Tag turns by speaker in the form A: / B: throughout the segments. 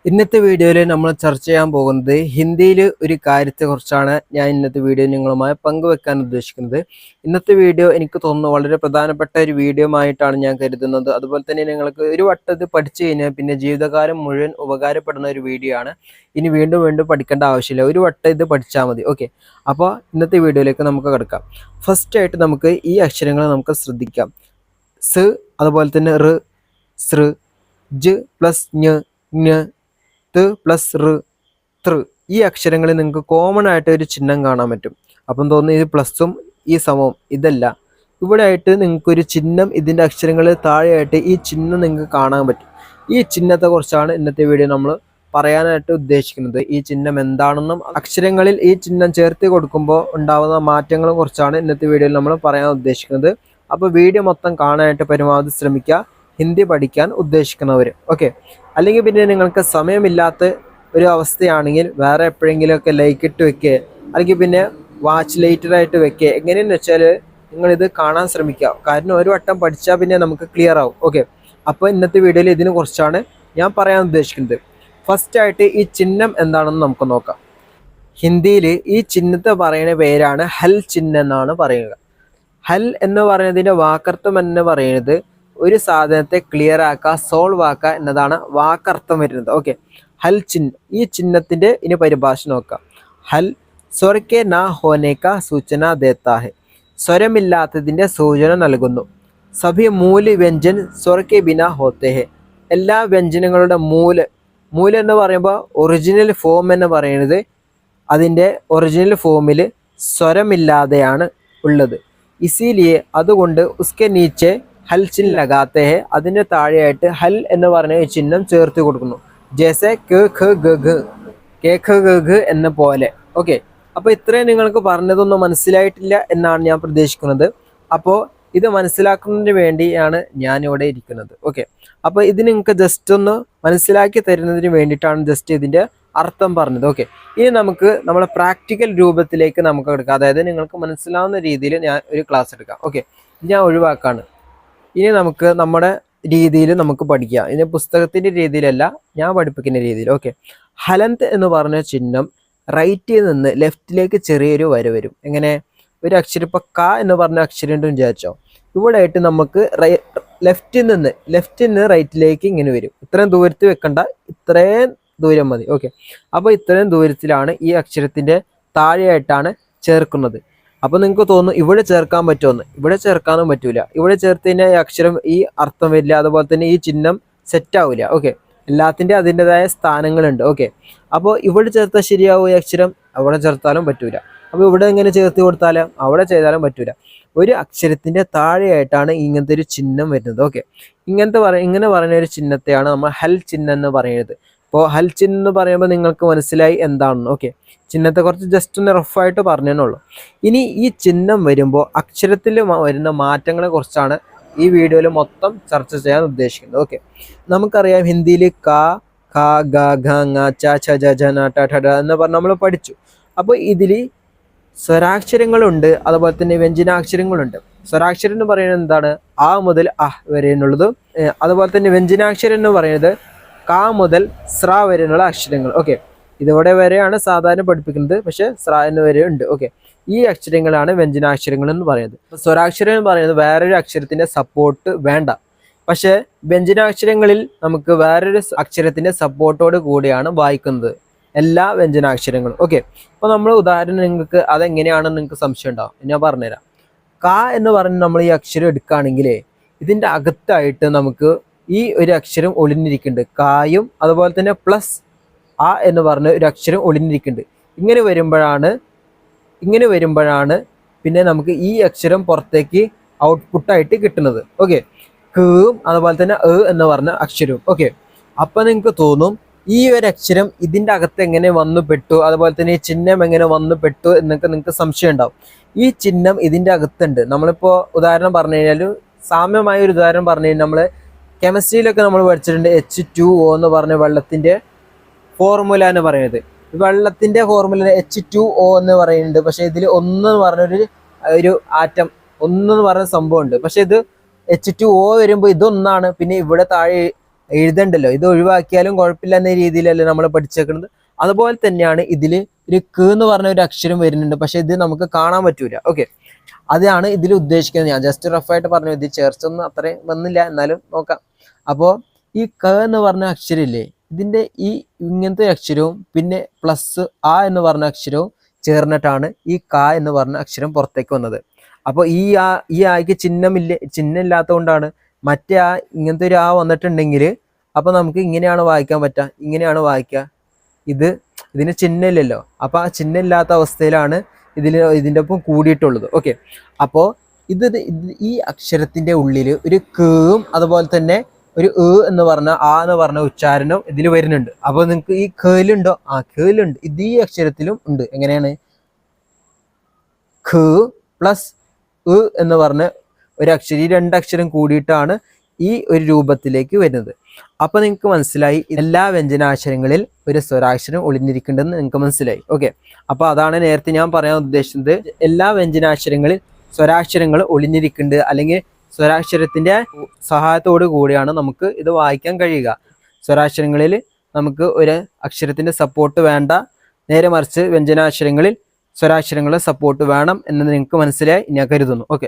A: ഇന്നത്തെ വീഡിയോയിൽ നമ്മൾ ചർച്ച ചെയ്യാൻ പോകുന്നത് ഹിന്ദിയിൽ ഒരു കാര്യത്തെക്കുറിച്ചാണ്. ഞാൻ ഇന്നത്തെ വീഡിയോ നിങ്ങളുമായി പങ്കുവെക്കാൻ ഉദ്ദേശിക്കുന്നത്. ഇന്നത്തെ വീഡിയോ എനിക്ക് തോന്നുന്നു വളരെ പ്രധാനപ്പെട്ട ഒരു വീഡിയോ ആയിട്ടാണ് ഞാൻ കരുതുന്നത്. അതുപോലെ തന്നെ നിങ്ങൾക്ക് ഒരു വട്ടം ഇത് പഠിച്ചു കഴിഞ്ഞാൽ പിന്നെ ജീവിതകാലം മുഴുവൻ ഉപകാരപ്പെടുന്ന ഒരു വീഡിയോ ആണ്. ഇനി വീണ്ടും വീണ്ടും പഠിക്കേണ്ട ആവശ്യമില്ല, ഒരു വട്ടം ഇത് പഠിച്ചാൽ മതി. ഓക്കെ, അപ്പോൾ ഇന്നത്തെ വീഡിയോയിലേക്ക് നമുക്ക് കിടക്കാം. ഫസ്റ്റ് ആയിട്ട് നമുക്ക് ഈ അക്ഷരങ്ങൾ നമുക്ക് ശ്രദ്ധിക്കാം. സ്, അതുപോലെ തന്നെ റ്, സൃ, ജ് പ്ലസ് ഞ, ത് പ്ലസ് റ്, തൃ. ഈ അക്ഷരങ്ങളിൽ നിങ്ങൾക്ക് കോമൺ ആയിട്ട് ഒരു ചിഹ്നം കാണാൻ പറ്റും. അപ്പം തോന്നുന്നു ഇത് പ്ലസും ഈ സമവും ഇതല്ല. ഇവിടെ ആയിട്ട് നിങ്ങൾക്കൊരു ചിഹ്നം, ഇതിൻ്റെ അക്ഷരങ്ങളിൽ താഴെയായിട്ട് ഈ ചിഹ്നം നിങ്ങൾക്ക് കാണാൻ പറ്റും. ഈ ചിഹ്നത്തെ കുറിച്ചാണ് ഇന്നത്തെ വീഡിയോ നമ്മൾ പറയാനായിട്ട് ഉദ്ദേശിക്കുന്നത്. ഈ ചിഹ്നം എന്താണെന്നും അക്ഷരങ്ങളിൽ ഈ ചിഹ്നം ചേർത്ത് കൊടുക്കുമ്പോൾ ഉണ്ടാകുന്ന മാറ്റങ്ങളെ കുറിച്ചാണ് ഇന്നത്തെ വീഡിയോയിൽ നമ്മൾ പറയാൻ ഉദ്ദേശിക്കുന്നത്. അപ്പോൾ വീഡിയോ മൊത്തം കാണാനായിട്ട് പരമാവധി ശ്രമിക്കുക, ഹിന്ദി പഠിക്കാൻ ഉദ്ദേശിക്കുന്നവർ. ഓക്കെ, അല്ലെങ്കിൽ പിന്നെ നിങ്ങൾക്ക് സമയമില്ലാത്ത ഒരു അവസ്ഥയാണെങ്കിൽ വേറെ എപ്പോഴെങ്കിലുമൊക്കെ ലൈക്ക് ഇട്ട് വെക്കുക, അല്ലെങ്കിൽ പിന്നെ വാച്ച് ലേറ്ററായിട്ട് വെക്കുക. എങ്ങനെയെന്ന് വെച്ചാൽ നിങ്ങളിത് കാണാൻ ശ്രമിക്കുക. കാരണം ഒരു വട്ടം പഠിച്ചാൽ പിന്നെ നമുക്ക് ക്ലിയർ ആവും. ഓക്കെ, അപ്പോൾ ഇന്നത്തെ വീഡിയോയിൽ ഇതിനെ കുറിച്ചാണ് ഞാൻ പറയാൻ ഉദ്ദേശിക്കുന്നത്. ഫസ്റ്റ് ആയിട്ട് ഈ ചിഹ്നം എന്താണെന്ന് നമുക്ക് നോക്കാം. ഹിന്ദിയിൽ ഈ ചിഹ്നത്തെ പറയുന്ന പേരാണ് ഹൽ ചിഹ്നം എന്നാണ് പറയുക. ഹൽ എന്ന് പറയുന്നതിൻ്റെ വാക്കർത്ഥം എന്ന് പറയുന്നത് ഒരു സാധനത്തെ ക്ലിയർ ആക്കുക, സോൾവ് ആക്കുക എന്നതാണ് വാക്കർത്ഥം വരുന്നത്. ഓക്കെ, ഹൽ ചിഹ്നം. ഈ ചിഹ്നത്തിൻ്റെ ഇനി പരിഭാഷ നോക്കാം. ഹൽ സ്വർ കെ നാ ഹോനെ കാ സൂചന ദേത്താ ഹെ, സ്വരമില്ലാത്തതിൻ്റെ സൂചന നൽകുന്നു. സഭി മൂല് വ്യഞ്ജൻ സ്വർ കെ ബിനാ ഹോത്തെ ഹെ, എല്ലാ വ്യഞ്ജനങ്ങളുടെ മൂല് എന്ന് പറയുമ്പോൾ ഒറിജിനൽ ഫോം എന്ന് പറയുന്നത് അതിൻ്റെ ഒറിജിനൽ ഫോമിൽ സ്വരമില്ലാതെയാണ് ഉള്ളത്. ഇസീലിയെ അതുകൊണ്ട് ഉസ്കെ നീച്ചെ ഹൽ ചിഹ്ൻ ലഗാത്തെ ഹെ, അതിൻ്റെ താഴെയായിട്ട് ഹൽ എന്ന് പറഞ്ഞ ഈ ചിഹ്നം ചേർത്ത് കൊടുക്കുന്നു. ജേസെ ക് ഖ ഗ ഘ, കെ ഖ ഗ ഘ എന്ന പോലെ. ഓക്കെ, അപ്പോൾ ഇത്രയും നിങ്ങൾക്ക് പറഞ്ഞതൊന്നും മനസ്സിലായിട്ടില്ല എന്നാണ് ഞാൻ പ്രതീക്ഷിക്കുന്നത്. അപ്പോൾ ഇത് മനസ്സിലാക്കുന്നതിന് വേണ്ടിയാണ് ഞാനിവിടെ ഇരിക്കുന്നത്. ഓക്കെ, അപ്പോൾ ഇത് നിങ്ങൾക്ക് ജസ്റ്റ് ഒന്ന് മനസ്സിലാക്കി തരുന്നതിന് വേണ്ടിയിട്ടാണ് ജസ്റ്റ് ഇതിൻ്റെ അർത്ഥം പറഞ്ഞത്. ഓക്കെ, ഇനി നമുക്ക് നമ്മളെ പ്രാക്ടിക്കൽ രൂപത്തിലേക്ക് നമുക്ക് എടുക്കാം. അതായത് നിങ്ങൾക്ക് മനസ്സിലാവുന്ന രീതിയിൽ ഞാൻ ഒരു ക്ലാസ് എടുക്കാം. ഓക്കെ, ഞാൻ ഒഴിവാക്കാണ്. ഇനി നമുക്ക് നമ്മുടെ രീതിയിൽ നമുക്ക് പഠിക്കാം. ഇനി പുസ്തകത്തിൻ്റെ രീതിയിലല്ല, ഞാൻ പഠിപ്പിക്കുന്ന രീതിയിൽ. ഓക്കെ, ഹലന്ത് എന്ന് പറഞ്ഞ ചിഹ്നം റൈറ്റിൽ നിന്ന് ലെഫ്റ്റിലേക്ക് ചെറിയൊരു വര വരും. എങ്ങനെ? ഒരു അക്ഷരം ഇപ്പോൾ ക എന്ന് പറഞ്ഞ അക്ഷരം ഉണ്ടെന്ന് വിചാരിച്ചോ, ഇവിടെ ആയിട്ട് നമുക്ക് ലെഫ്റ്റിൽ നിന്ന് റൈറ്റിലേക്ക് ഇങ്ങനെ വരും. ഇത്രയും ദൂരത്തിൽ വെക്കണ്ട, ഇത്രയും ദൂരം മതി. ഓക്കെ, അപ്പോൾ ഇത്രയും ദൂരത്തിലാണ് ഈ അക്ഷരത്തിൻ്റെ താഴെയായിട്ടാണ് ചേർക്കുന്നത്. അപ്പോൾ നിങ്ങൾക്ക് തോന്നും ഇവിടെ ചേർക്കാൻ പറ്റുമെന്ന്. ഇവിടെ ചേർക്കാനും പറ്റൂല. ഇവിടെ ചേർത്ത് കഴിഞ്ഞാൽ ഈ അക്ഷരം ഈ അർത്ഥം വരില്ല, അതുപോലെ തന്നെ ഈ ചിഹ്നം സെറ്റ് ആവില്ല. ഓക്കെ, എല്ലാത്തിൻ്റെ അതിൻ്റെതായ സ്ഥാനങ്ങളുണ്ട്. ഓക്കെ, അപ്പോൾ ഇവിടെ ചേർത്താൽ ശരിയാവും ഈ അക്ഷരം, അവിടെ ചേർത്താലും പറ്റൂല. അപ്പോൾ ഇവിടെ എങ്ങനെ ചേർത്ത് കൊടുത്താലും അവിടെ ചെയ്താലും പറ്റൂല. ഒരു അക്ഷരത്തിൻ്റെ താഴെയായിട്ടാണ് ഇങ്ങനത്തെ ഒരു ചിഹ്നം വരുന്നത്. ഓക്കെ, ഇങ്ങനെ പറയുന്ന ഒരു ചിഹ്നത്തെയാണ് നമ്മൾ ഹൽ ചിഹ്നം എന്ന് പറയുന്നത്. അപ്പോൾ ഹൽ ചിഹ്നം എന്ന് പറയുമ്പോൾ നിങ്ങൾക്ക് മനസ്സിലായി എന്താണെന്ന്. ഓക്കെ, ചിഹ്നത്തെ കുറച്ച് ജസ്റ്റ് ഒന്ന് റഫായിട്ട് പറഞ്ഞതേയുള്ളൂ. ഇനി ഈ ചിഹ്നം വരുമ്പോൾ അക്ഷരത്തിൽ വരുന്ന മാറ്റങ്ങളെ കുറിച്ചാണ് ഈ വീഡിയോയിൽ മൊത്തം ചർച്ച ചെയ്യാൻ ഉദ്ദേശിക്കുന്നത്. ഓക്കെ, നമുക്കറിയാം ഹിന്ദിയിൽ ക, ഖ, ഗ, ഘ, ങ, ച, ഛ, ജ, ഝ, ന, ട, ഠ, ഡ എന്ന് പറഞ്ഞ് നമ്മൾ പഠിച്ചു. അപ്പോൾ ഇതിൽ സ്വരാക്ഷരങ്ങളുണ്ട്, അതുപോലെ തന്നെ വ്യഞ്ജനാക്ഷരങ്ങളുണ്ട്. സ്വരാക്ഷരം എന്ന് പറയുന്നത് എന്താണ്? ആ മുതൽ അഹ് വരെ എന്നുള്ളത്. അതുപോലെ തന്നെ വ്യഞ്ജനാക്ഷരം എന്ന് പറയുന്നത് ക മുതൽ സ്ര വരെയുള്ള അക്ഷരങ്ങൾ. ഓക്കെ, ഇതോടെ വരെയാണ് സാധാരണ പഠിപ്പിക്കുന്നത്, പക്ഷേ സ്ര എന്ന് വരെ ഉണ്ട്. ഓക്കെ, ഈ അക്ഷരങ്ങളാണ് വ്യഞ്ജനാക്ഷരങ്ങൾ എന്ന് പറയുന്നത്. സ്വരാക്ഷരം എന്ന് പറയുന്നത് വേറൊരു അക്ഷരത്തിൻ്റെ സപ്പോർട്ട് വേണ്ട, പക്ഷേ വ്യഞ്ജനാക്ഷരങ്ങളിൽ നമുക്ക് വേറൊരു അക്ഷരത്തിൻ്റെ സപ്പോർട്ടോട് കൂടിയാണ് വായിക്കുന്നത് എല്ലാ വ്യഞ്ജനാക്ഷരങ്ങളും. ഓക്കെ, അപ്പോൾ നമ്മൾ ഉദാഹരണം നിങ്ങൾക്ക് അതെങ്ങനെയാണെന്ന് നിങ്ങൾക്ക് സംശയം ഉണ്ടാവും, ഞാൻ പറഞ്ഞുതരാം. ക എന്ന് പറഞ്ഞ് നമ്മൾ ഈ അക്ഷരം എടുക്കുകയാണെങ്കിൽ ഇതിൻ്റെ അകത്തായിട്ട് നമുക്ക് ഈ ഒരു അക്ഷരം ഒളിഞ്ഞിരിക്കുന്നുണ്ട്. കായും അതുപോലെ തന്നെ പ്ലസ് ആ എന്ന് പറഞ്ഞ ഒരു അക്ഷരം ഒളിഞ്ഞിരിക്കുന്നുണ്ട്. ഇങ്ങനെ വരുമ്പോഴാണ് പിന്നെ നമുക്ക് ഈ അക്ഷരം പുറത്തേക്ക് ഔട്ട്പുട്ടായിട്ട് കിട്ടുന്നത്. ഓക്കെ, കയും അതുപോലെ തന്നെ എന്ന് പറഞ്ഞ അക്ഷരവും. ഓക്കെ, അപ്പം നിങ്ങൾക്ക് തോന്നും ഈ ഒരു അക്ഷരം ഇതിൻ്റെ അകത്ത് എങ്ങനെ വന്നു പെട്ടു, അതുപോലെ തന്നെ ഈ ചിഹ്നം എങ്ങനെ വന്നു പെട്ടു എന്നൊക്കെ നിങ്ങൾക്ക് സംശയം ഉണ്ടാവും. ഈ ചിഹ്നം ഇതിൻ്റെ അകത്തുണ്ട്. നമ്മളിപ്പോൾ ഉദാഹരണം പറഞ്ഞു കഴിഞ്ഞാൽ, സാമ്യമായ ഒരു ഉദാഹരണം പറഞ്ഞു കഴിഞ്ഞാൽ, നമ്മൾ കെമിസ്ട്രിയിലൊക്കെ നമ്മൾ പഠിച്ചിട്ടുണ്ട് H2O എന്ന് പറഞ്ഞ വെള്ളത്തിൻ്റെ ഫോർമുല എന്ന് പറയുന്നത്. വെള്ളത്തിൻ്റെ ഫോർമുല H2O എന്ന് പറയുന്നുണ്ട്, പക്ഷേ ഇതിൽ ഒന്ന് പറഞ്ഞൊരു ആറ്റം, ഒന്ന് പറഞ്ഞ സംഭവം ഉണ്ട്. പക്ഷെ ഇത് H2O വരുമ്പോൾ ഇതൊന്നാണ്, പിന്നെ ഇവിടെ താഴെ എഴുതണ്ടല്ലോ, ഇത് ഒഴിവാക്കിയാലും കുഴപ്പമില്ല എന്ന രീതിയിലല്ലേ നമ്മൾ പഠിച്ചേക്കുന്നത്. അതുപോലെ തന്നെയാണ് ഇതിൽ ഒരു ക എന്ന് പറഞ്ഞ ഒരു അക്ഷരം വരുന്നുണ്ട്, പക്ഷെ ഇത് നമുക്ക് കാണാൻ പറ്റൂല. ഓക്കെ, അതാണ് ഇതിൽ ഉദ്ദേശിക്കുന്നത്. ഞാൻ ജസ്റ്റ് റഫായിട്ട് പറഞ്ഞു, ഇത് ചേർച്ചൊന്നും അത്രയും വന്നില്ല, എന്നാലും നോക്കാം. അപ്പോൾ ഈ ക എന്ന് പറഞ്ഞ അക്ഷരമില്ലേ, ഇതിന്റെ ഈ ഇങ്ങനത്തെ അക്ഷരവും പിന്നെ പ്ലസ് ആ എന്ന് പറഞ്ഞ അക്ഷരവും ചേർന്നിട്ടാണ് ഈ ക എന്ന് പറഞ്ഞ അക്ഷരം പുറത്തേക്ക് വന്നത്. അപ്പോൾ ഈ ആയ്ക്ക് ചിഹ്നം ഇല്ലാത്തതുകൊണ്ടാണ്. മറ്റേ ആ ഇങ്ങനത്തെ ഒരു ആ വന്നിട്ടുണ്ടെങ്കിൽ അപ്പൊ നമുക്ക് ഇങ്ങനെയാണ് വായിക്കാൻ പറ്റുക, ഇങ്ങനെയാണ് വായിക്കുക. ഇതിന് ചിഹ്നം ഇല്ലല്ലോ, അപ്പൊ ആ ചിഹ്നം ഇല്ലാത്ത അവസ്ഥയിലാണ് ഇതിൻ്റെ ഒപ്പം കൂടിയിട്ടുള്ളത്. ഓക്കെ, അപ്പോൾ ഈ അക്ഷരത്തിന്റെ ഉള്ളിൽ ഒരു കേവും അതുപോലെ തന്നെ ഒരു എന്ന് പറഞ്ഞ ആ എന്ന് പറഞ്ഞ ഉച്ചാരണം ഇതിൽ വരുന്നുണ്ട്. അപ്പൊ നിങ്ങൾക്ക് ഈ കേലുണ്ടോ? ആ കേലുണ്ട്, ഇത് ഈ അക്ഷരത്തിലും ഉണ്ട്. എങ്ങനെയാണ്? ഖ പ്ലസ് എന്ന് പറഞ്ഞ ഒരു അക്ഷരം, ഈ രണ്ടക്ഷരം കൂടിയിട്ടാണ് ഈ ഒരു രൂപത്തിലേക്ക് വരുന്നത്. അപ്പൊ നിങ്ങൾക്ക് മനസ്സിലായി എല്ലാ വ്യഞ്ജനാക്ഷരങ്ങളിൽ ഒരു സ്വരാക്ഷരം ഒളിഞ്ഞിരിക്കുന്നുണ്ടെന്ന് നിങ്ങൾക്ക് മനസ്സിലായി. ഓക്കെ, അപ്പൊ അതാണ് നേരത്തെ ഞാൻ പറയാൻ ഉദ്ദേശിച്ചത്. എല്ലാ വ്യഞ്ജനാക്ഷരങ്ങളിൽ സ്വരാക്ഷരങ്ങൾ ഒളിഞ്ഞിരിക്കുന്നുണ്ട്, അല്ലെങ്കിൽ സ്വരാക്ഷരത്തിന്റെ സഹായത്തോടു കൂടിയാണ് നമുക്ക് ഇത് വായിക്കാൻ കഴിയുക. സ്വരാക്ഷരങ്ങളിൽ നമുക്ക് ഒരു അക്ഷരത്തിന്റെ സപ്പോർട്ട് വേണ്ട, നേരെ മറിച്ച് വ്യഞ്ജനാക്ഷരങ്ങളിൽ സ്വരാക്ഷരങ്ങളുടെ സപ്പോർട്ട് വേണം എന്ന് നിങ്ങൾക്ക് മനസ്സിലായി ഞാൻ കരുതുന്നു. ഓക്കെ,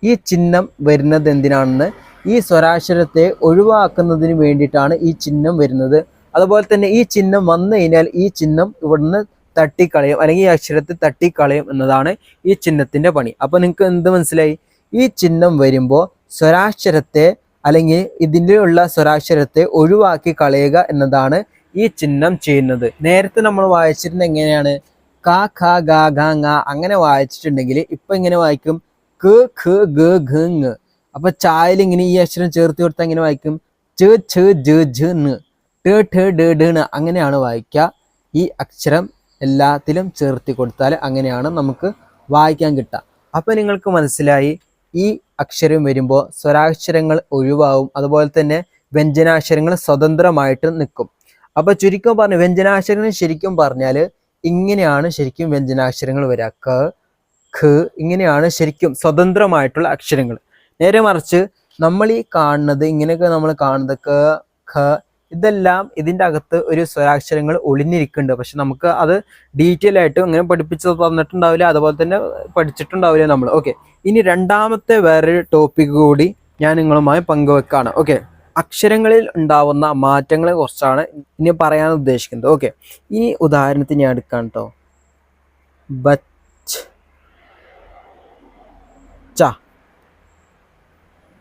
A: ഈ ചിഹ്നം വരുന്നത് എന്തിനാണെന്ന്, ഈ സ്വരാക്ഷരത്തെ ഒഴിവാക്കുന്നതിന് വേണ്ടിയിട്ടാണ് ഈ ചിഹ്നം വരുന്നത്. അതുപോലെ തന്നെ ഈ ചിഹ്നം വന്നു കഴിഞ്ഞാൽ ഈ ചിഹ്നം ഇവിടുന്ന് തട്ടിക്കളയും, അല്ലെങ്കിൽ ഈ അക്ഷരത്തെ തട്ടിക്കളയും എന്നതാണ് ഈ ചിഹ്നത്തിന്റെ പണി. അപ്പൊ നിങ്ങൾക്ക് എന്ത് മനസ്സിലായി? ഈ ചിഹ്നം വരുമ്പോൾ സ്വരാക്ഷരത്തെ അല്ലെങ്കിൽ ഇതിൻ്റെ ഉള്ള സ്വരാക്ഷരത്തെ ഒഴിവാക്കി കളയുക എന്നതാണ് ഈ ചിഹ്നം ചെയ്യുന്നത്. നേരത്തെ നമ്മൾ വായിച്ചിരുന്ന എങ്ങനെയാണ്? ക ഖ ഗ ഘ ങ അങ്ങനെ വായിച്ചിട്ടുണ്ടെങ്കിൽ ഇപ്പൊ ഇങ്ങനെ വായിക്കും ക ഖ ഗ ഘ ങ. അപ്പൊ ചായയിൽ ഇങ്ങനെ ഈ അക്ഷരം ചേർത്ത് കൊടുത്താൽ എങ്ങനെ വായിക്കും? ച ഛ ജ ഝ ന് ട ഠ ഡ ഡ ണ അങ്ങനെയാണ് വായിക്കുക. ഈ അക്ഷരം എല്ലാത്തിലും ചേർത്തി കൊടുത്താൽ അങ്ങനെയാണ് നമുക്ക് വായിക്കാൻ കിട്ടുക. അപ്പൊ നിങ്ങൾക്ക് മനസ്സിലായി, ഈ അക്ഷരം വരുമ്പോൾ സ്വരാക്ഷരങ്ങൾ ഒഴിവാവും, അതുപോലെ തന്നെ വ്യഞ്ജനാക്ഷരങ്ങൾ സ്വതന്ത്രമായിട്ട് നിൽക്കും. അപ്പൊ ചുരുക്കം പറഞ്ഞു, വ്യഞ്ജനാക്ഷരങ്ങൾ ശരിക്കും പറഞ്ഞാൽ ഇങ്ങനെയാണ് ശരിക്കും വ്യഞ്ജനാക്ഷരങ്ങൾ വരിക. ക ഖ ഇങ്ങനെയാണ് ശരിക്കും സ്വതന്ത്രമായിട്ടുള്ള അക്ഷരങ്ങൾ. നേരെ മറിച്ച് നമ്മൾ ഈ കാണുന്നത്, ഇങ്ങനെയൊക്കെ നമ്മൾ കാണുന്നത് ക ഖ, ഇതെല്ലാം ഇതിൻ്റെ അകത്ത് ഒരു സ്വരാക്ഷരങ്ങൾ ഒളിഞ്ഞിരിക്കുന്നുണ്ട്. പക്ഷെ നമുക്ക് അത് ഡീറ്റെയിൽ ആയിട്ട് അങ്ങനെ പഠിപ്പിച്ച് തന്നിട്ടുണ്ടാവില്ല, അതുപോലെ തന്നെ പഠിച്ചിട്ടുണ്ടാവില്ല നമ്മൾ. ഓക്കെ, ഇനി രണ്ടാമത്തെ വേറൊരു ടോപ്പിക് കൂടി ഞാൻ നിങ്ങളുമായി പങ്കുവെക്കാണ്. ഓക്കെ, അക്ഷരങ്ങളിൽ ഉണ്ടാവുന്ന മാറ്റങ്ങളെ കുറിച്ചാണ് ഇനി പറയാൻ ഉദ്ദേശിക്കുന്നത്. ഓക്കെ, ഇനി ഉദാഹരണത്തിന് ഞാൻ എടുക്കാം കേട്ടോ. ബച്ച് ച,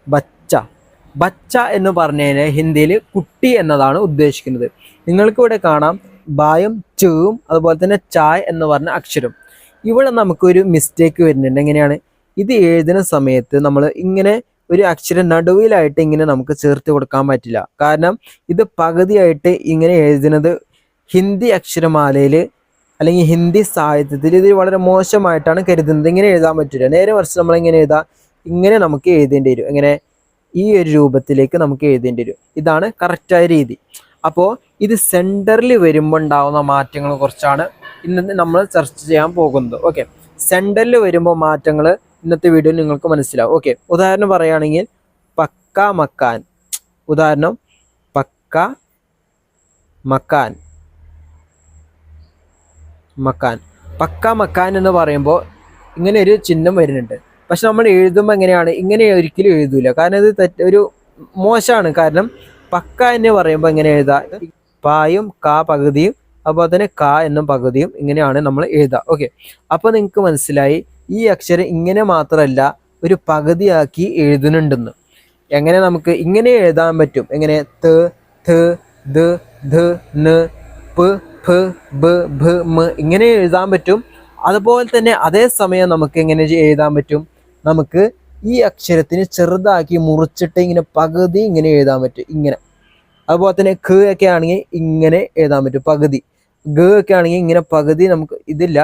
A: ബച്ച. ബച്ച എന്ന് പറഞ്ഞു കഴിഞ്ഞാൽ ഹിന്ദിയിൽ കുട്ടി എന്നതാണ് ഉദ്ദേശിക്കുന്നത്. നിങ്ങൾക്ക് ഇവിടെ കാണാം ബായും ചുവും അതുപോലെ തന്നെ ചായ് എന്ന് പറഞ്ഞ അക്ഷരം. ഇവിടെ നമുക്കൊരു മിസ്റ്റേക്ക് വരുന്നുണ്ട്. എങ്ങനെയാണ്? ഇത് എഴുതുന്ന സമയത്ത് നമ്മൾ ഇങ്ങനെ ഒരു അക്ഷരം നടുവിലായിട്ട് ഇങ്ങനെ നമുക്ക് ചേർത്ത് കൊടുക്കാൻ പറ്റില്ല. കാരണം ഇത് പകുതിയായിട്ട് ഇങ്ങനെ എഴുതുന്നത് ഹിന്ദി അക്ഷരമാലയിൽ അല്ലെങ്കിൽ ഹിന്ദി സാഹിത്യത്തിൽ ഇത് വളരെ മോശമായിട്ടാണ് കരുതുന്നത്. ഇങ്ങനെ എഴുതാൻ പറ്റില്ല. നേരെ മറിച്ച് നമ്മൾ ഇങ്ങനെ എഴുതാം, ഇങ്ങനെ നമുക്ക് എഴുതേണ്ടി വരും. എങ്ങനെ? ഈ ഒരു രൂപത്തിലേക്ക് നമുക്ക് എഴുതേണ്ടി വരും. ഇതാണ് കറക്റ്റായ രീതി. അപ്പോൾ ഇത് സെൻറ്ററിൽ വരുമ്പോൾ ഉണ്ടാവുന്ന മാറ്റങ്ങളെ കുറിച്ചാണ് ഇന്നത്തെ നമ്മൾ ചർച്ച ചെയ്യാൻ പോകുന്നത്. ഓക്കെ, സെൻറ്ററിൽ വരുമ്പോൾ മാറ്റങ്ങൾ ഇന്നത്തെ വീഡിയോയിൽ നിങ്ങൾക്ക് മനസ്സിലാവും. ഓക്കെ, ഉദാഹരണം പറയുകയാണെങ്കിൽ പക്ക മക്കാൻ. ഉദാഹരണം പക്ക മക്കാൻ. മക്കാൻ, പക്ക മക്കാൻ എന്ന് പറയുമ്പോൾ ഇങ്ങനെ ഒരു ചിഹ്നം വരുന്നുണ്ട്. പക്ഷെ നമ്മൾ എഴുതുമ്പോൾ എങ്ങനെയാണ്? ഇങ്ങനെ ഒരിക്കലും എഴുതൂല. കാരണം ഇത് ഒരു മോശമാണ്. കാരണം പക്ക എന്ന് പറയുമ്പോൾ എങ്ങനെ എഴുതാ? പായും കാ പകുതിയും അതുപോലെ തന്നെ കാ എന്നും പകുതിയും ഇങ്ങനെയാണ് നമ്മൾ എഴുതുക. ഓക്കെ, അപ്പോൾ നിങ്ങൾക്ക് മനസ്സിലായി ഈ അക്ഷരം ഇങ്ങനെ മാത്രമല്ല ഒരു പകുതിയാക്കി എഴുതുന്നുണ്ടെന്ന്. എങ്ങനെ നമുക്ക് ഇങ്ങനെ എഴുതാൻ പറ്റും? എങ്ങനെ? ത ഥ ദ ധ ന പ ഫ ബ ഭ മ ഇങ്ങനെ എഴുതാൻ പറ്റും. അതുപോലെ തന്നെ അതേസമയം നമുക്ക് എങ്ങനെ എഴുതാൻ പറ്റും? നമുക്ക് ഈ അക്ഷരത്തിന് ചെറുതാക്കി മുറിച്ചിട്ട് ഇങ്ങനെ പകുതി ഇങ്ങനെ എഴുതാൻ പറ്റും, ഇങ്ങനെ. അതുപോലെ തന്നെ ഖ ഒക്കെ ആണെങ്കിൽ ഇങ്ങനെ എഴുതാൻ പറ്റും പകുതി. ഗ ഒക്കെ ആണെങ്കിൽ ഇങ്ങനെ പകുതി നമുക്ക് ഇതില്ല,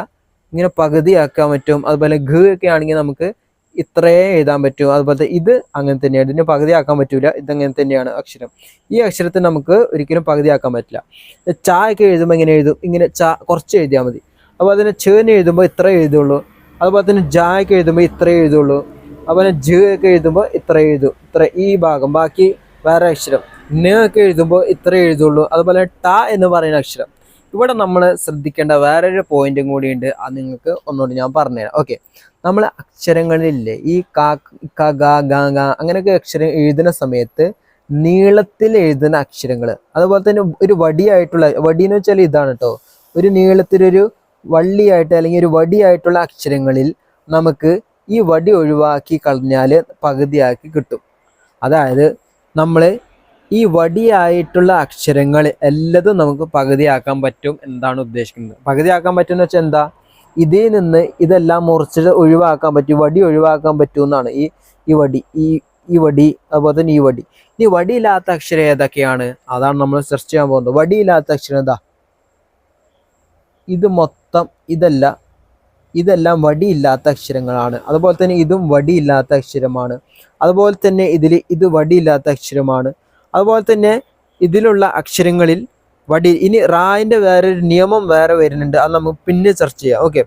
A: ഇങ്ങനെ പകുതിയാക്കാൻ പറ്റും. അതുപോലെ ഘ ഒക്കെ ആണെങ്കിൽ നമുക്ക് ഇത്രയേ എഴുതാൻ പറ്റും. അതുപോലെ ഇത് അങ്ങനെ തന്നെയാണ്, ഇതിന് പകുതിയാക്കാൻ പറ്റൂല. ഇതങ്ങനെ തന്നെയാണ് അക്ഷരം. ഈ അക്ഷരത്തിന് നമുക്ക് ഒരിക്കലും പകുതിയാക്കാൻ പറ്റില്ല. ച ഒക്കെ എഴുതുമ്പോൾ എങ്ങനെ എഴുതും? ഇങ്ങനെ ച കുറച്ച് എഴുതിയാൽ മതി. അതുപോലെ തന്നെ ചേന് എഴുതുമ്പോൾ ഇത്ര എഴുതുള്ളൂ. അതുപോലെ തന്നെ ജ ഒക്കെ എഴുതുമ്പോൾ ഇത്ര എഴുതുള്ളൂ. അതുപോലെ ജ ഒക്കെ എഴുതുമ്പോൾ ഇത്ര എഴുതും, ഇത്ര ഈ ഭാഗം. ബാക്കി വേറെ അക്ഷരം ന ഒക്കെ എഴുതുമ്പോൾ ഇത്ര എഴുതുള്ളൂ. അതുപോലെ ട എന്ന് പറയുന്ന അക്ഷരം, ഇവിടെ നമ്മൾ ശ്രദ്ധിക്കേണ്ട വേറൊരു പോയിന്റും കൂടിയുണ്ട്. അത് നിങ്ങൾക്ക് ഒന്നുകൂടി ഞാൻ പറഞ്ഞുതരാം. ഓക്കെ, നമ്മൾ അക്ഷരങ്ങളില്ലേ ഈ ക ക ഗ ഗ ഗ അങ്ങനെയൊക്കെ അക്ഷരം എഴുതുന്ന സമയത്ത് നീളത്തിൽ എഴുതുന്ന അക്ഷരങ്ങൾ, അതുപോലെ തന്നെ ഒരു വടിയായിട്ടുള്ള, വടി എന്ന് വെച്ചാൽ ഇതാണ് കേട്ടോ, ഒരു നീളത്തിലൊരു വള്ളിയായിട്ട് അല്ലെങ്കിൽ ഒരു വടിയായിട്ടുള്ള അക്ഷരങ്ങളിൽ നമുക്ക് ഈ വടി ഒഴിവാക്കി കളഞ്ഞാൽ പകുതിയാക്കി കിട്ടും. അതായത് നമ്മൾ ഈ വടിയായിട്ടുള്ള അക്ഷരങ്ങൾ എല്ലാതും നമുക്ക് പകുതിയാക്കാൻ പറ്റും എന്താണ് ഉദ്ദേശിക്കുന്നത്. പകുതിയാക്കാൻ പറ്റും എന്ന് വെച്ചാൽ എന്താ, ഇതിൽ നിന്ന് ഇതെല്ലാം മുറിച്ചിട്ട് ഒഴിവാക്കാൻ പറ്റും, വടി ഒഴിവാക്കാൻ പറ്റും എന്നാണ്. ഈ വടി ഈ വടി അതുപോലെ തന്നെ ഈ വടി. ഇനി വടിയില്ലാത്ത അക്ഷരം ഏതൊക്കെയാണ്, അതാണ് നമ്മൾ സെർച്ച് ചെയ്യാൻ പോകുന്നത്. വടിയില്ലാത്ത അക്ഷരം എന്താ, ഇത് മൊത്തം ഇതെല്ലാം വടിയില്ലാത്ത അക്ഷരങ്ങളാണ്. അതുപോലെ തന്നെ ഇതും വടിയില്ലാത്ത അക്ഷരമാണ്. അതുപോലെ തന്നെ ഇത് വടിയില്ലാത്ത അക്ഷരമാണ്. അതുപോലെ തന്നെ ഇതിലുള്ള അക്ഷരങ്ങളിൽ വടി, ഇനി റായിൻ്റെ വേറൊരു നിയമം വേറെ വരുന്നുണ്ട്, അത് നമുക്ക് പിന്നെ ചർച്ച ചെയ്യാം. ഓക്കെ,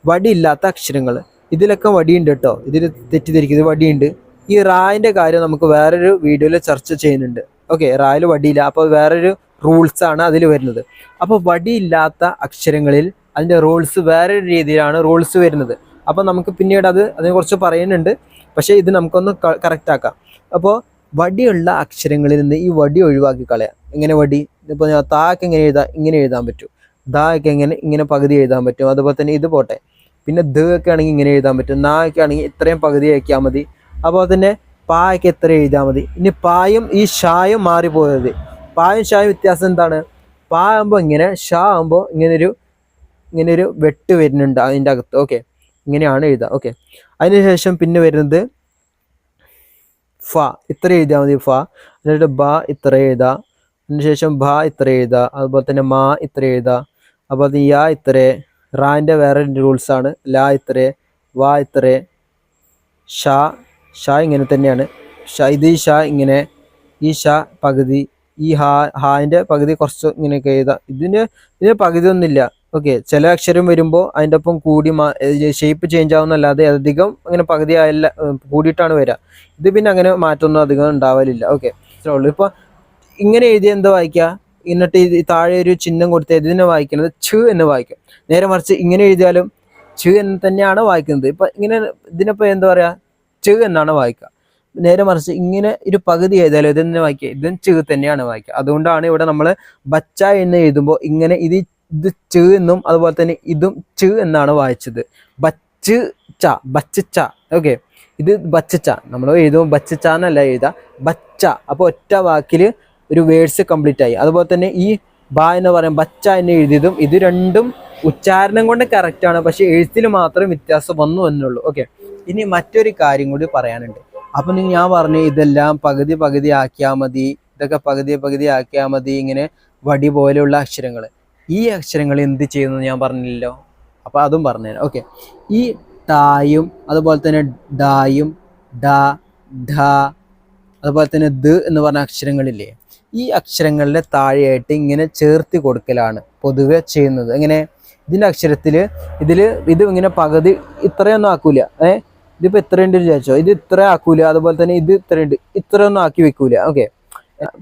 A: വടിയില്ലാത്ത അക്ഷരങ്ങൾ ഇതിലൊക്കെ വടിയുണ്ട് കേട്ടോ, ഇതിൽ തെറ്റിദ്ധരിക്കുന്നത് വടിയുണ്ട്. ഈ റായിൻ്റെ കാര്യം നമുക്ക് വേറൊരു വീഡിയോയിൽ ചർച്ച ചെയ്യുന്നുണ്ട്. ഓക്കെ, റായിൽ വടിയില്ല, അപ്പോൾ വേറൊരു റൂൾസ് ആണ് അതിൽ വരുന്നത്. അപ്പോൾ വടിയില്ലാത്ത അക്ഷരങ്ങളിൽ അതിൻ്റെ റൂൾസ് വേറൊരു രീതിയിലാണ് റൂൾസ് വരുന്നത്. അപ്പോൾ നമുക്ക് പിന്നീട് അതിനെക്കുറിച്ച് പറയുന്നുണ്ട്. പക്ഷേ ഇത് നമുക്കൊന്ന് കറക്റ്റ് ആക്കാം. അപ്പോൾ വടിയുള്ള അക്ഷരങ്ങളിൽ നിന്ന് ഈ വടി ഒഴിവാക്കി കളയാം. എങ്ങനെ വടി, ഇപ്പോൾ ഞാൻ താക്ക് എങ്ങനെ എഴുതാം, ഇങ്ങനെ എഴുതാൻ പറ്റും. ദാക്ക് ഇങ്ങനെ പകുതി എഴുതാൻ പറ്റും. അതുപോലെ തന്നെ ഇത് പോട്ടെ. പിന്നെ ദ ഒക്കെ ആണെങ്കിൽ ഇങ്ങനെ എഴുതാൻ പറ്റും. നാ ഒക്കെ ആണെങ്കിൽ ഇത്രയും പകുതി ആക്കിയാൽ മതി. അതുപോലെ തന്നെ പായ്ക്ക് എത്ര എഴുതിയാൽ മതി. ഇനി പായും ഈ ഷായും മാറിപ്പോയത്, പായും ഷായും വ്യത്യാസം എന്താണ്, പാ ആകുമ്പോൾ ഇങ്ങനെ, ഷാ ആകുമ്പോൾ ഇങ്ങനൊരു വെട്ട് വരുന്നുണ്ട് അതിൻ്റെ അകത്ത്. ഓക്കെ, ഇങ്ങനെയാണ് എഴുതുക. ഓക്കെ, അതിനുശേഷം പിന്നെ വരുന്നത് ഫ, ഇത്ര എഴുതിയാൽ മതി ഫ. എന്നിട്ട് ബ ഇത്ര എഴുതാം. അതിനുശേഷം ഭ ഇത്ര എഴുതുക. അതുപോലെ തന്നെ മാ ഇത്ര എഴുതുക. അതുപോലെ തന്നെ യാ ഇത്ര, റാൻ്റെ വേറെ റൂൾസാണ്. ലാ ഇത്ര, വാ ഇത്ര, ഷാ ഇങ്ങനെ തന്നെയാണ്. ഇത് ഈ ഷാ ഇങ്ങനെ, ഈ ഷാ പകുതി, ഈ ഹാൻ്റെ പകുതി കുറച്ച് ഇങ്ങനെയൊക്കെ എഴുതാം. ഇതിന് പകുതി ഒന്നുമില്ല. ഓക്കെ, ചില അക്ഷരം വരുമ്പോൾ അതിൻ്റെ ഒപ്പം കൂടി ഷേപ്പ് ചേഞ്ച് ആവുന്നല്ലാതെ അധികം അങ്ങനെ പകുതി ആയില്ല, കൂടിയിട്ടാണ് വരിക. ഇത് പിന്നെ അങ്ങനെ മാറ്റമൊന്നും അധികം ഉണ്ടാവലില്ല. ഓക്കെ, ഇത്രേ ഉള്ളൂ. ഇപ്പോൾ ഇങ്ങനെ എഴുതി എന്താ വായിക്കുക, എന്നിട്ട് ഈ താഴെ ഒരു ചിഹ്നം കൊടുത്ത് ഇതിനെ വായിക്കുന്നത് ഛ് എന്ന് വായിക്കും. നേരെ മറിച്ച് ഇങ്ങനെ എഴുതിയാലും ഛ് എന്ന് തന്നെയാണ് വായിക്കുന്നത്. ഇപ്പം ഇങ്ങനെ ഇതിനിപ്പോൾ എന്താ പറയുക, ഛ് എന്നാണ് വായിക്കുക. നേരെ മറിച്ച് ഇങ്ങനെ ഒരു പകുതി എഴുതാലും ഇതെന്നെ വായിക്കുക, ഇതും ഛ് തന്നെയാണ് വായിക്കുക. അതുകൊണ്ടാണ് ഇവിടെ നമ്മൾ ബച്ച എന്ന് എഴുതുമ്പോൾ ഇങ്ങനെ ഇത് ഛ് എന്നും അതുപോലെ തന്നെ ഇതും ഛ് എന്നാണ് വായിച്ചത്. ബച്ച് ച. ഓക്കെ, ഇത് ബച്ച, നമ്മൾ എഴുതുമ്പോൾ ബച്ച എന്നല്ല എഴുതുക, ബച്ച. അപ്പോൾ ഒറ്റ വാക്കിൽ ഒരു വേർഡ്സ് കംപ്ലീറ്റ് ആയി. അതുപോലെ തന്നെ ഈ ബ എന്ന് പറയാം, ബച്ച എന്ന് എഴുതിയതും ഇത് രണ്ടും ഉച്ചാരണം കൊണ്ട് കറക്റ്റാണ്, പക്ഷെ എഴുത്തിൽ മാത്രം വ്യത്യാസം വന്നു എന്നുള്ളൂ. ഓക്കെ, ഇനി മറ്റൊരു കാര്യം കൂടി പറയാനുണ്ട്. അപ്പം ഞാൻ പറഞ്ഞു ഇതെല്ലാം പകുതി ആക്കിയാൽ മതി, ഇതൊക്കെ പകുതി ആക്കിയാൽ മതി, ഇങ്ങനെ വടി പോലെയുള്ള അക്ഷരങ്ങൾ. ഈ അക്ഷരങ്ങൾ എന്ത് ചെയ്യുന്നു ഞാൻ പറഞ്ഞില്ലല്ലോ, അപ്പോൾ അതും പറഞ്ഞുതരാം. ഓക്കെ, ഈ ടായും അതുപോലെ തന്നെ ഡായും ഡ ഢ അതുപോലെ തന്നെ ദ് എന്ന് പറഞ്ഞ അക്ഷരങ്ങളില്ലേ, ഈ അക്ഷരങ്ങളുടെ താഴെയായിട്ട് ഇങ്ങനെ ചേർത്തി കൊടുക്കലാണ് പൊതുവെ ചെയ്യുന്നത്. എങ്ങനെ, ഇതിൻ്റെ അക്ഷരത്തിൽ ഇത് ഇങ്ങനെ പകുതി ഇത്രയൊന്നും ആക്കൂല. ഇതിപ്പോൾ ഇത്രയുണ്ട് വിചാരിച്ചോ, ഇത് ഇത്ര ആക്കൂല. അതുപോലെ തന്നെ ഇത് ഇത്രയുണ്ട്, ഇത്രയൊന്നും ആക്കി വെക്കൂല. ഓക്കെ,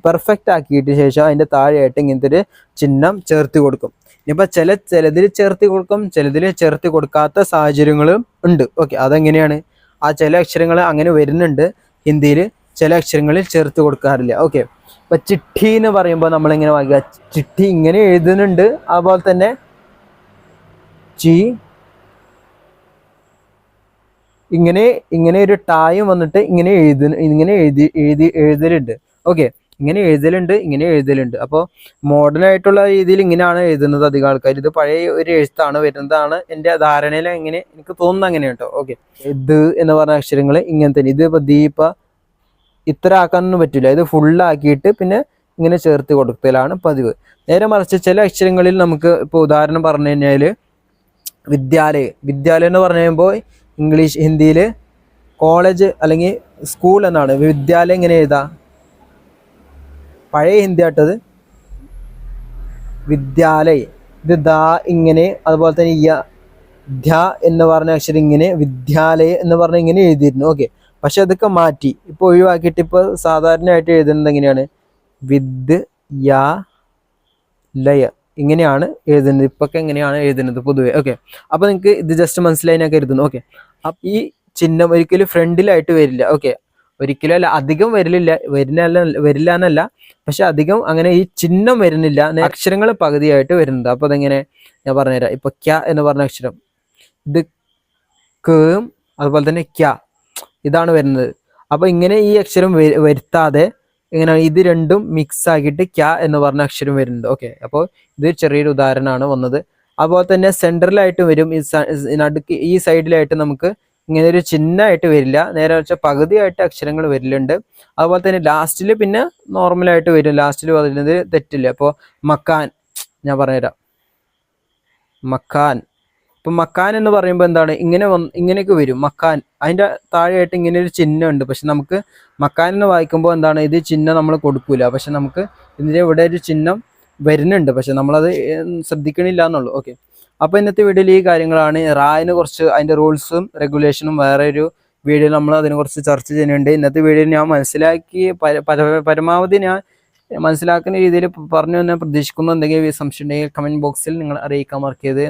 A: പെർഫെക്റ്റ് ആക്കിയിട്ട് ശേഷം അതിൻ്റെ താഴെയായിട്ട് ഇങ്ങനത്തെ ഒരു ചിഹ്നം ചേർത്തി കൊടുക്കും. ഇനിയിപ്പോൾ ചിലതിൽ ചേർത്തി കൊടുക്കും, ചിലതിൽ ചേർത്തി കൊടുക്കാത്ത സാഹചര്യങ്ങളും ഉണ്ട്. ഓക്കെ, അതെങ്ങനെയാണ്, ആ ചില അക്ഷരങ്ങൾ അങ്ങനെ വരുന്നുണ്ട് ഹിന്ദിയിൽ, ചില അക്ഷരങ്ങളിൽ ചേർത്ത് കൊടുക്കാറില്ല. ഓക്കെ, ഇപ്പം ചിട്ടി എന്ന് പറയുമ്പോൾ നമ്മളിങ്ങനെ വായിക്കുക, ചിട്ടി ഇങ്ങനെ എഴുതുന്നുണ്ട്. അതുപോലെ തന്നെ ചി ഇങ്ങനെ ഒരു ടായും വന്നിട്ട് ഇങ്ങനെ എഴുതലുണ്ട്. ഓക്കെ, ഇങ്ങനെ എഴുതലുണ്ട്. അപ്പോൾ മോഡേൺ ആയിട്ടുള്ള രീതിയിൽ ഇങ്ങനെയാണ് എഴുതുന്നത് അധികം ആൾക്കാർ. ഇത് പഴയ ഒരു എഴുത്താണ് വരുന്നതാണ് എൻ്റെ ധാരണയിൽ, എങ്ങനെ എനിക്ക് തോന്നുന്നത് അങ്ങനെ കേട്ടോ. ഓക്കെ, ഇത് എന്ന് പറഞ്ഞ അക്ഷരങ്ങൾ ഇങ്ങനെ തന്നെ. ഇത് ഇപ്പോൾ ദീപ ഇത്ര ആക്കാനൊന്നും പറ്റില്ല, ഇത് ഫുള്ളാക്കിയിട്ട് പിന്നെ ഇങ്ങനെ ചേർത്ത് കൊടുക്കലാണ് പതിവ്. നേരെ മറിച്ച് ചില അക്ഷരങ്ങളിൽ നമുക്ക് ഇപ്പോൾ ഉദാഹരണം പറഞ്ഞു കഴിഞ്ഞാൽ വിദ്യാലയം എന്ന് പറഞ്ഞു കഴിയുമ്പോൾ ഹിന്ദിയിൽ കോളേജ് അല്ലെങ്കിൽ സ്കൂൾ എന്നാണ്. വിദ്യാലയം ഇങ്ങനെ എഴുതാം, പഴയ ഹിന്ദി ആട്ടത് വിദ്യാലയ. ഇത് ദാ ഇങ്ങനെ, അതുപോലെ തന്നെ ധ്യ എന്ന് പറഞ്ഞ അക്ഷരം ഇങ്ങനെ, വിദ്യാലയ എന്ന് പറഞ്ഞ ഇങ്ങനെ എഴുതിയിരുന്നു. ഓക്കെ, പക്ഷെ അതൊക്കെ മാറ്റി ഇപ്പോൾ ഒഴിവാക്കിയിട്ട് ഇപ്പോൾ സാധാരണയായിട്ട് എഴുതുന്നത് എങ്ങനെയാണ്, വിദ് യാ ലയ ഇങ്ങനെയാണ് എഴുതുന്നത്. ഇപ്പൊക്കെ എങ്ങനെയാണ് എഴുതുന്നത് പൊതുവെ. ഓക്കെ, അപ്പൊ നിങ്ങൾക്ക് ഇത് ജസ്റ്റ് മനസ്സിലായി ഞാൻ കരുതുന്നു. ഓക്കെ, അപ്പൊ ഈ ചിഹ്നം ഒരിക്കലും ഫ്രണ്ടിലായിട്ട് വരില്ല. ഓക്കെ, ഒരിക്കലും അല്ല, അധികം വരില്ല എന്നല്ല, പക്ഷെ അധികം അങ്ങനെ ഈ ചിഹ്നം വരുന്നില്ല, അക്ഷരങ്ങൾ പകുതിയായിട്ട് വരുന്നുണ്ട്. അപ്പൊ അതെങ്ങനെ ഞാൻ പറഞ്ഞുതരാം. ഇപ്പൊ ക്യ എന്ന് പറഞ്ഞ അക്ഷരം, ഇത് കേം അതുപോലെ തന്നെ ക്യ ഇതാണ് വരുന്നത്. അപ്പൊ ഇങ്ങനെ ഈ അക്ഷരം വരുത്താതെ ഇങ്ങനെയാണ് ഇത് രണ്ടും മിക്സ് ആക്കിയിട്ട് ക്യ എന്ന് പറഞ്ഞ അക്ഷരം വരുന്നുണ്ട്. ഓക്കെ, അപ്പോൾ ഇത് ചെറിയൊരു ഉദാഹരണമാണ് വന്നത്. അതുപോലെ തന്നെ സെൻട്രലായിട്ട് വരും, ഈ നടുക്ക് ഈ സൈഡിലായിട്ട് നമുക്ക് ഇങ്ങനെ ഒരു ചിഹ്നമായിട്ട് വരില്ല, നേരെ വെച്ചാൽ പകുതിയായിട്ട് അക്ഷരങ്ങൾ വരലുണ്ട്. അതുപോലെ തന്നെ ലാസ്റ്റിൽ പിന്നെ നോർമലായിട്ട് വരും, ലാസ്റ്റിൽ വരുന്നത് തെറ്റില്ല. അപ്പോൾ മക്കാൻ ഞാൻ പറഞ്ഞുതരാം, മക്കാൻ. ഇപ്പൊ മക്കാൻ എന്ന് പറയുമ്പോൾ എന്താണ്, ഇങ്ങനെയൊക്കെ വരും മക്കാൻ, അതിന്റെ താഴെയായിട്ട് ഇങ്ങനെ ഒരു ചിഹ്നം ഉണ്ട്. പക്ഷെ നമുക്ക് മക്കാൻ എന്ന് വായിക്കുമ്പോൾ എന്താണ്, ഇത് ചിഹ്നം നമ്മൾ കൊടുക്കൂല, പക്ഷെ നമുക്ക് ഇതിന്റെ ഇവിടെ ഒരു ചിഹ്നം വരുന്നുണ്ട്, പക്ഷെ നമ്മളത് ശ്രദ്ധിക്കണില്ല എന്നുള്ളൂ. ഓക്കെ, അപ്പൊ ഇന്നത്തെ വീഡിയോയിൽ ഈ കാര്യങ്ങളാണ്. റായിന് കുറച്ച് അതിന്റെ റൂൾസും റെഗുലേഷനും വേറെ ഒരു വീഡിയോ നമ്മൾ അതിനെക്കുറിച്ച് ചർച്ച ചെയ്യുന്നുണ്ട്. ഇന്നത്തെ വീഡിയോ ഞാൻ മനസ്സിലാക്കി പരമാവധി ഞാൻ മനസ്സിലാക്കുന്ന രീതിയിൽ പറഞ്ഞു എന്ന് പ്രതീക്ഷിക്കുന്നു. എന്തെങ്കിലും സംശയം ഉണ്ടെങ്കിൽ കമന്റ് ബോക്സിൽ നിങ്ങൾ അറിയിക്കാൻ മറക്കരുത്.